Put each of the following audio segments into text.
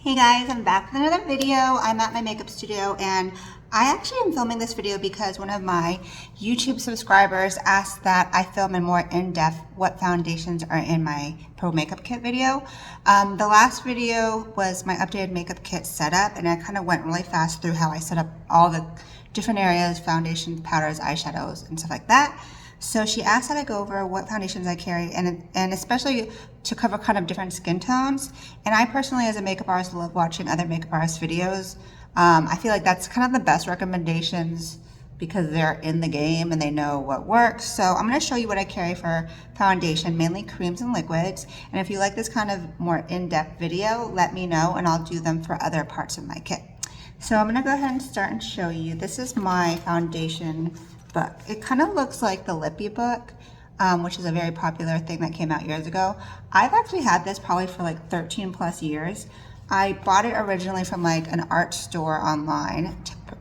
Hey guys, I'm back with another video. I'm at my makeup studio and I actually am filming this video because one of my YouTube subscribers asked that I film in more in-depth what foundations are in my pro makeup kit video. The last video was my updated makeup kit setup, and I kind of went really fast through how I set up all the different areas, foundations, powders, eyeshadows, and stuff like that. So she asked that I go over what foundations I carry, and especially to cover kind of different skin tones. And I personally, as a makeup artist, love watching other makeup artist videos. I feel like that's kind of the best recommendations because they're in the game and they know what works. So I'm going to show you what I carry for foundation, mainly creams and liquids. And if you like this kind of more in-depth video, let me know and I'll do them for other parts of my kit. So I'm going to go ahead and start and show you. This is my foundation book. It kind of looks like the Lippy book, which is a very popular thing that came out years ago. I've actually had this probably for like 13 plus years. I bought it originally from like an art store online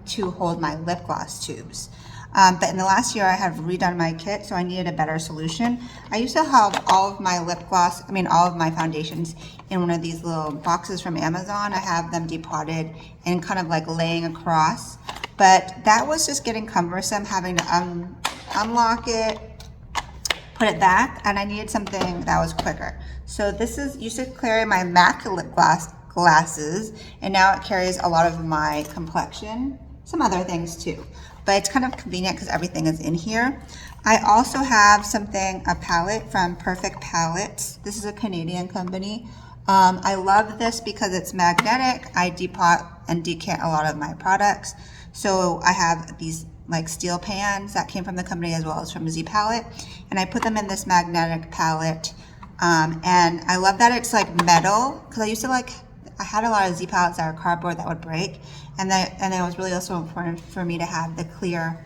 to hold my lip gloss tubes. But in the last year I have redone my kit, so I needed a better solution. I used to have all of my all of my foundations in one of these little boxes from Amazon. I have them depotted and kind of like laying across. But that was just getting cumbersome, having to unlock it, put it back, and I needed something that was quicker. So this used to carry my MAC lip glasses, and now it carries a lot of my complexion, some other things too. But it's kind of convenient because everything is in here. I also have a palette from Perfect Palettes. This is a Canadian company. I love this because it's magnetic. I depot and decant a lot of my products. So I have these like steel pans that came from the company as well as from Z Palette, and I put them in this magnetic palette. And I love that it's like metal, because I had a lot of Z palettes that are cardboard that would break, and it was really also important for me to have the clear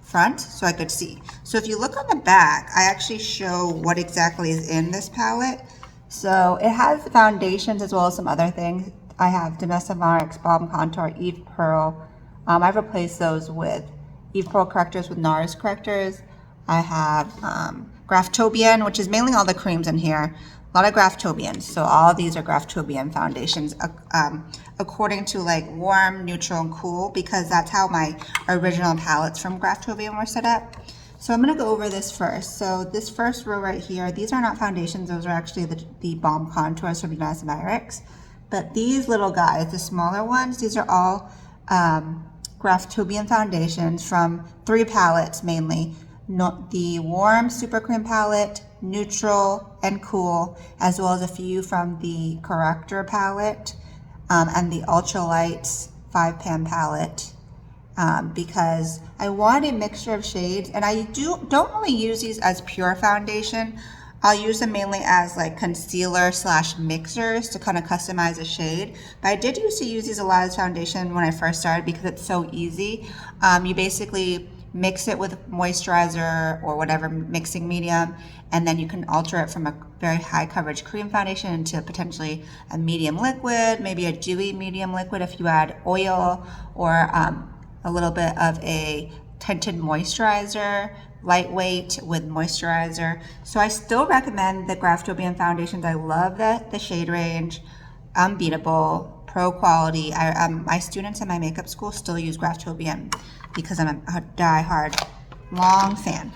front so I could see. So if you look on the back, I actually show what exactly is in this palette. So it has foundations as well as some other things. I have Danessa Myricks Balm Contour, Eve Pearl. I've replaced those with Eve Pearl correctors with NARS correctors. I have Graftobian, which is mainly all the creams in here. A lot of Graftobians. So all of these are Graftobian foundations according to like warm, neutral, and cool, because that's how my original palettes from Graftobian were set up. So I'm going to go over this first. So this first row right here, these are not foundations. Those are actually the Balm Contours from Danessa Myricks. But these little guys, the smaller ones, these are all Graftobian foundations from 3 palettes mainly. The warm super cream palette, neutral, and cool, as well as a few from the corrector palette and the ultralights 5-pan palette, because I want a mixture of shades, and I don't really use these as pure foundation. I'll use them mainly as like concealer / mixers to kind of customize a shade. But I did used to use these a lot as foundation when I first started because it's so easy. You basically mix it with moisturizer or whatever mixing medium, and then you can alter it from a very high coverage cream foundation into potentially a medium liquid, maybe a dewy medium liquid if you add oil, or a little bit of a tinted moisturizer, lightweight with moisturizer. So I still recommend the Graftobian foundations. I love the shade range, unbeatable, pro quality. My students in my makeup school still use Graftobian because I'm a die-hard long fan.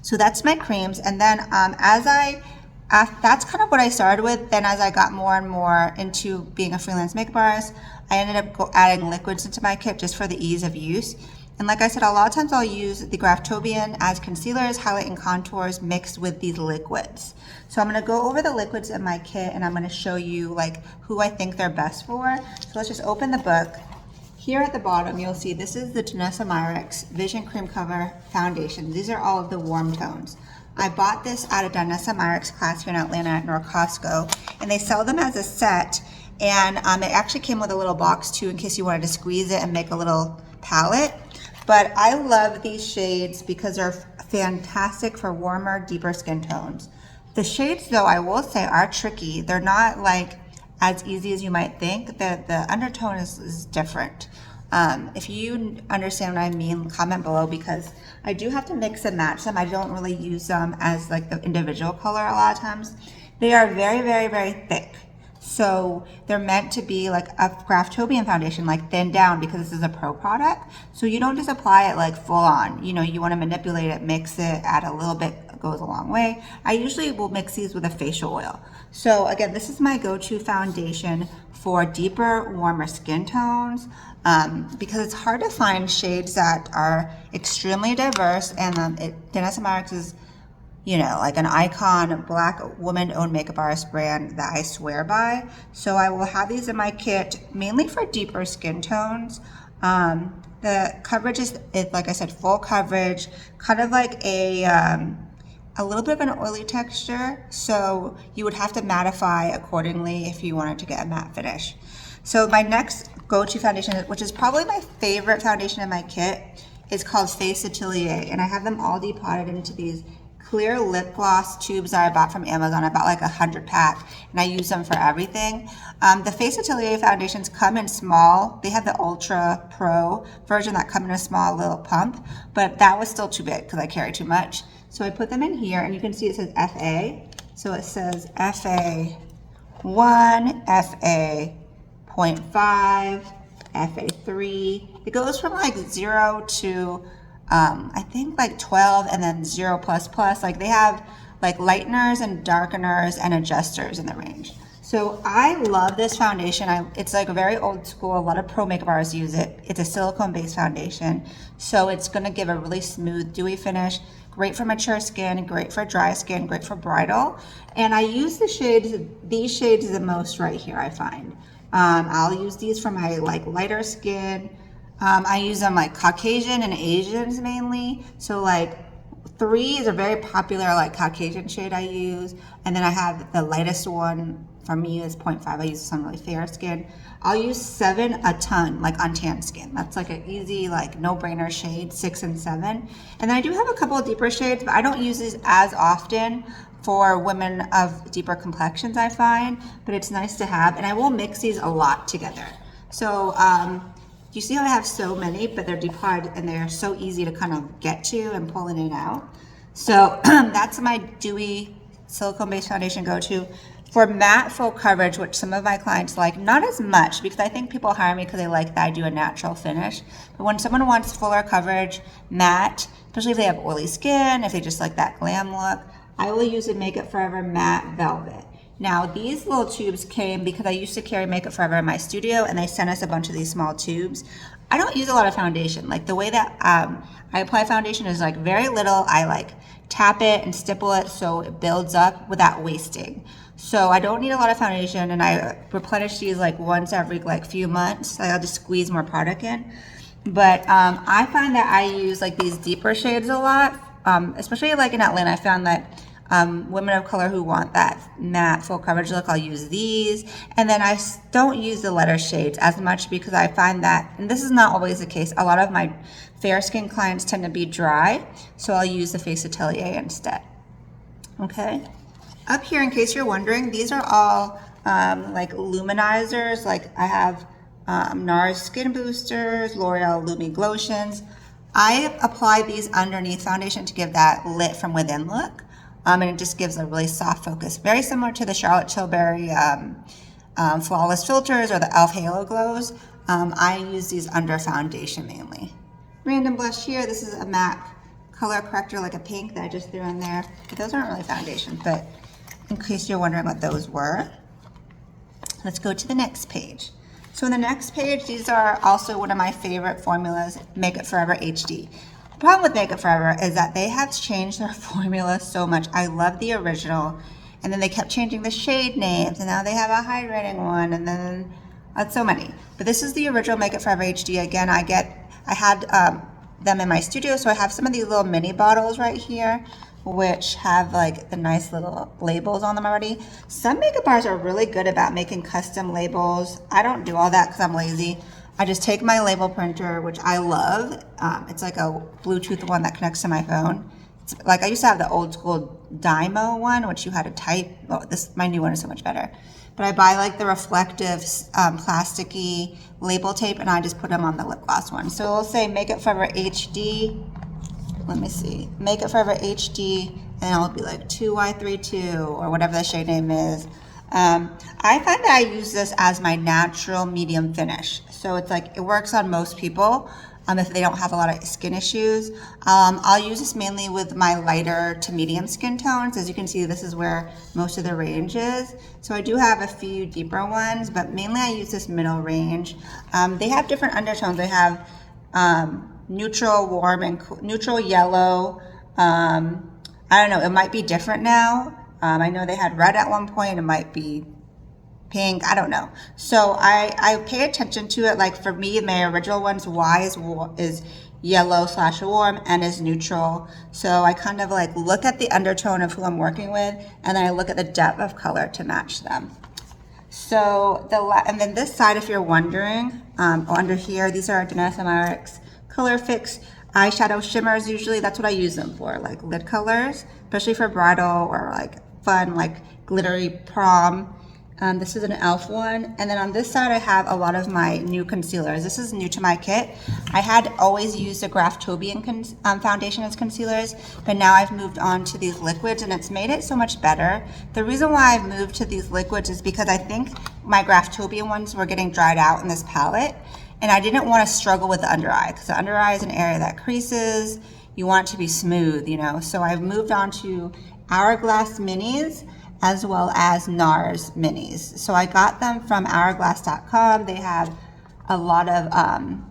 So that's my creams, and then that's kind of what I started with. Then as I got more and more into being a freelance makeup artist, I ended up adding liquids into my kit just for the ease of use. And like I said, a lot of times I'll use the Graftobian as concealers, highlight, and contours mixed with these liquids. So I'm going to go over the liquids in my kit, and I'm going to show you like who I think they're best for. So let's just open the book. Here at the bottom, you'll see this is the Danessa Myricks Vision Cream Cover Foundation. These are all of the warm tones. I bought this at a Danessa Myricks class here in Atlanta at North Costco, and they sell them as a set. And it actually came with a little box too, in case you wanted to squeeze it and make a little palette. But I love these shades because they're fantastic for warmer, deeper skin tones. The shades, though, I will say, are tricky. They're not like as easy as you might think. The undertone is different. If you understand what I mean, comment below, because I do have to mix and match them. I don't really use them as like the individual color a lot of times. They are very, very, very thick. So they're meant to be like a Craftobian foundation, like thinned down, because this is a pro product. So you don't just apply it like full on. You know, you want to manipulate it, mix it, add a little bit, goes a long way. I usually will mix these with a facial oil. So again, this is my go-to foundation for deeper, warmer skin tones, because it's hard to find shades that are extremely diverse, and Danessa Myricks is, you know, like an icon Black woman-owned makeup artist brand that I swear by. So I will have these in my kit mainly for deeper skin tones. The coverage is, like I said, full coverage, kind of like a little bit of an oily texture, so you would have to mattify accordingly if you wanted to get a matte finish. So my next go-to foundation, which is probably my favorite foundation in my kit, is called Face Atelier, and I have them all depotted into these clear lip gloss tubes that I bought from Amazon. I bought like 100 pack, and I use them for everything. The Face Atelier foundations come in small. They have the Ultra Pro version that come in a small little pump, but that was still too big because I carry too much. So I put them in here, and you can see it says FA. So it says FA 1, FA 0.5, FA 3. It goes from like 0 to I think like 12, and then 0 plus plus. Like they have like lighteners and darkeners and adjusters in the range. So I love this foundation. It's like very old school. A lot of pro makeup artists use it. It's a silicone-based foundation, so it's gonna give a really smooth, dewy finish. Great for mature skin, great for dry skin, great for bridal. And I use these shades the most right here, I find. I'll use these for my like lighter skin. I use them like Caucasian and Asians mainly. So like 3 is a very popular like Caucasian shade I use. And then I have the lightest one for me is 0.5. I use some really fair skin. I'll use 7 a ton, like on tan skin. That's like an easy, like no-brainer shade, 6 and 7. And then I do have a couple of deeper shades, but I don't use these as often for women of deeper complexions, I find, but it's nice to have. And I will mix these a lot together. So you see how I have so many, but they're depotted and they're so easy to kind of get to and pull in and out. So that's my dewy silicone-based foundation go-to. For matte full coverage, which some of my clients like, not as much, because I think people hire me because they like that I do a natural finish. But when someone wants fuller coverage, matte, especially if they have oily skin, if they just like that glam look, I will use a Makeup Forever Matte Velvet. Now, these little tubes came because I used to carry Makeup Forever in my studio, and they sent us a bunch of these small tubes. I don't use a lot of foundation. Like the way that I apply foundation is like very little. I like tap it and stipple it so it builds up without wasting. So I don't need a lot of foundation, and I replenish these like once every like few months. I'll just squeeze more product in. But I find that I use like these deeper shades a lot, especially like in Atlanta. I found that women of color who want that matte full coverage look, I'll use these. And then I don't use the lighter shades as much because I find that, and this is not always the case, a lot of my fair skin clients tend to be dry, so I'll use the Face Atelier instead. Okay. Up here, in case you're wondering, these are all like luminizers. Like I have NARS Skin Boosters, L'Oreal Lumi Glotions. I apply these underneath foundation to give that lit from within look. And it just gives a really soft focus. Very similar to the Charlotte Tilbury Flawless Filters or the e.l.f. Halo Glows. I use these under foundation mainly. Random blush here. This is a MAC color corrector, like a pink that I just threw in there. But those aren't really foundation, but in case you're wondering what those were. Let's go to the next page. So in the next page, these are also one of my favorite formulas, Makeup Forever HD. The problem with Makeup Forever is that they have changed their formula so much. I love the original, and then they kept changing the shade names, and now they have a hydrating one, and then so many. But this is the original Makeup Forever HD. Again, I had them in my studio, so I have some of these little mini bottles right here, which have like the nice little labels on them already. Some makeup artists are really good about making custom labels. I don't do all that because I'm lazy. I just take my label printer, which I love. It's like a Bluetooth one that connects to my phone. It's like I used to have the old school Dymo one, which you had to type. Oh, my new one is so much better. But I buy like the reflective plasticky label tape, and I just put them on the lip gloss one. So it'll say Makeup Forever HD. Let me see, Makeup Forever HD, and it'll be like 2Y32 or whatever the shade name is. I find that I use this as my natural medium finish. So it's like, it works on most people if they don't have a lot of skin issues. I'll use this mainly with my lighter to medium skin tones. As you can see, this is where most of the range is. So I do have a few deeper ones, but mainly I use this middle range. They have different undertones. They have neutral, warm, and neutral yellow. I don't know, it might be different now. I know they had red at one point, it might be pink, I don't know. So I pay attention to it. Like for me, my original ones, Y is yellow / warm, N is neutral. So I kind of like look at the undertone of who I'm working with, and then I look at the depth of color to match them. So and then this side, if you're wondering, under here, these are Danessa Myricks Color Fix eyeshadow shimmers. Usually that's what I use them for, like lid colors, especially for bridal or like fun, like glittery prom. This is an e.l.f. one. And then on this side, I have a lot of my new concealers. This is new to my kit. I had always used the Graftobian foundation as concealers, but now I've moved on to these liquids, and it's made it so much better. The reason why I've moved to these liquids is because I think my Graftobian ones were getting dried out in this palette, and I didn't want to struggle with the under eye, because the under eye is an area that creases. You want it to be smooth, you know? So I've moved on to Hourglass Minis, as well as NARS minis. So I got them from hourglass.com. They have a lot of,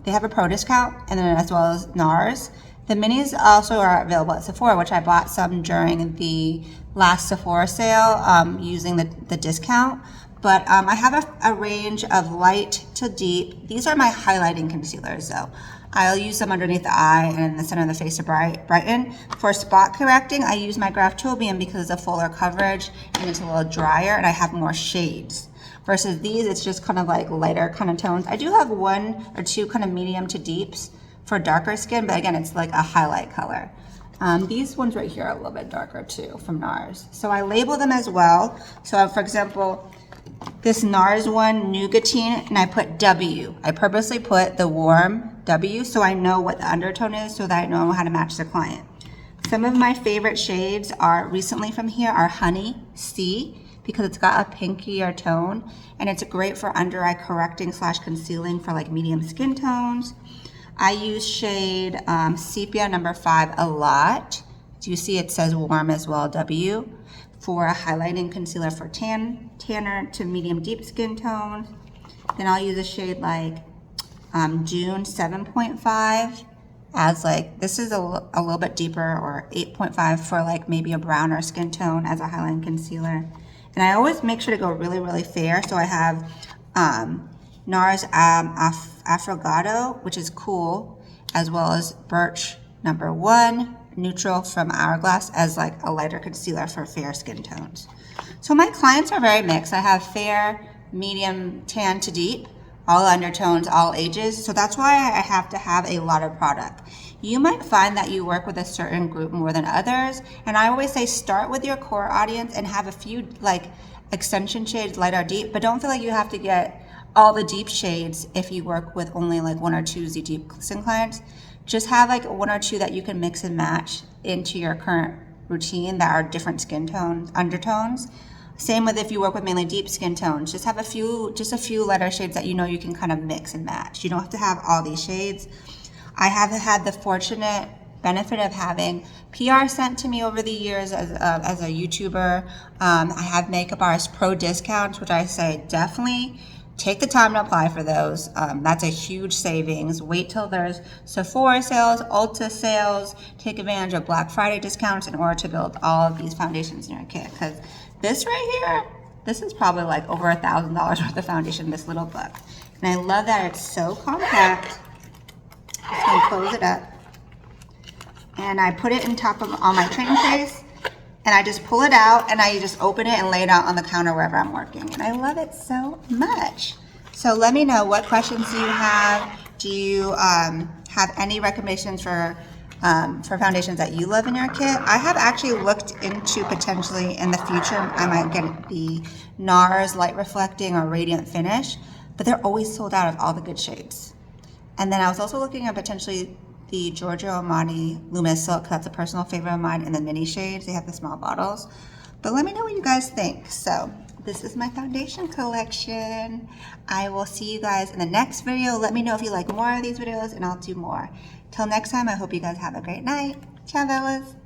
they have a pro discount, and then as well as NARS. The minis also are available at Sephora, which I bought some during the last Sephora sale using the discount. But I have a range of light to deep. These are my highlighting concealers though. I'll use them underneath the eye and in the center of the face to brighten. For spot correcting, I use my Graftobian because it's a fuller coverage and it's a little drier, and I have more shades. Versus these, it's just kind of like lighter kind of tones. I do have 1 or 2 kind of medium to deeps for darker skin, but again, it's like a highlight color. These ones right here are a little bit darker too from NARS. So I label them as well. So for example, this NARS one, Nougatine, and I put W. I purposely put the warm W so I know what the undertone is, so that I know how to match the client. Some of my favorite shades are recently from here are Honey C, because it's got a pinkier tone, and it's great for under eye correcting / concealing for like medium skin tones. I use shade Sepia number 5 a lot. Do you see it says warm as well, W, for a highlighting concealer for tanner to medium deep skin tones. Then I'll use a shade like June 7.5 as like, this is a little bit deeper, or 8.5 for like maybe a browner skin tone as a highlighting concealer. And I always make sure to go really, really fair. So I have NARS Affogato, which is cool, as well as Birch number 1, neutral from Hourglass as like a lighter concealer for fair skin tones. So my clients are very mixed. I have fair, medium, tan to deep, all undertones, all ages. So that's why I have to have a lot of product. You might find that you work with a certain group more than others. And I always say start with your core audience and have a few like extension shades, light or deep, but don't feel like you have to get all the deep shades if you work with only like 1 or 2 deep skin clients. Just have like 1 or 2 that you can mix and match into your current routine that are different skin tones, undertones. Same with if you work with mainly deep skin tones. Just have a few lighter shades that you know you can kind of mix and match. You don't have to have all these shades. I have had the fortunate benefit of having PR sent to me over the years as a YouTuber. I have Makeup Artist Pro discounts, which I say definitely take the time to apply for those. That's a huge savings. Wait till there's Sephora sales, Ulta sales. Take advantage of Black Friday discounts in order to build all of these foundations in your kit. Because this right here, this is probably like over $1,000 worth of foundation, this little book. And I love that it's so compact. Just gonna close it up. And I put it on top of on my training case, and I just pull it out and I just open it and lay it out on the counter wherever I'm working. And I love it so much. So let me know, what questions do you have? Do you have any recommendations for foundations that you love in your kit? I have actually looked into potentially in the future, I might get the NARS Light Reflecting or Radiant Finish, but they're always sold out of all the good shades. And then I was also looking at potentially the Giorgio Armani Luminous Silk, that's a personal favorite of mine, in the mini shades. They have the small bottles. But let me know what you guys think. So this is my foundation collection. I will see you guys in the next video. Let me know if you like more of these videos and I'll do more. Till next time, I hope you guys have a great night. Ciao, Bellas.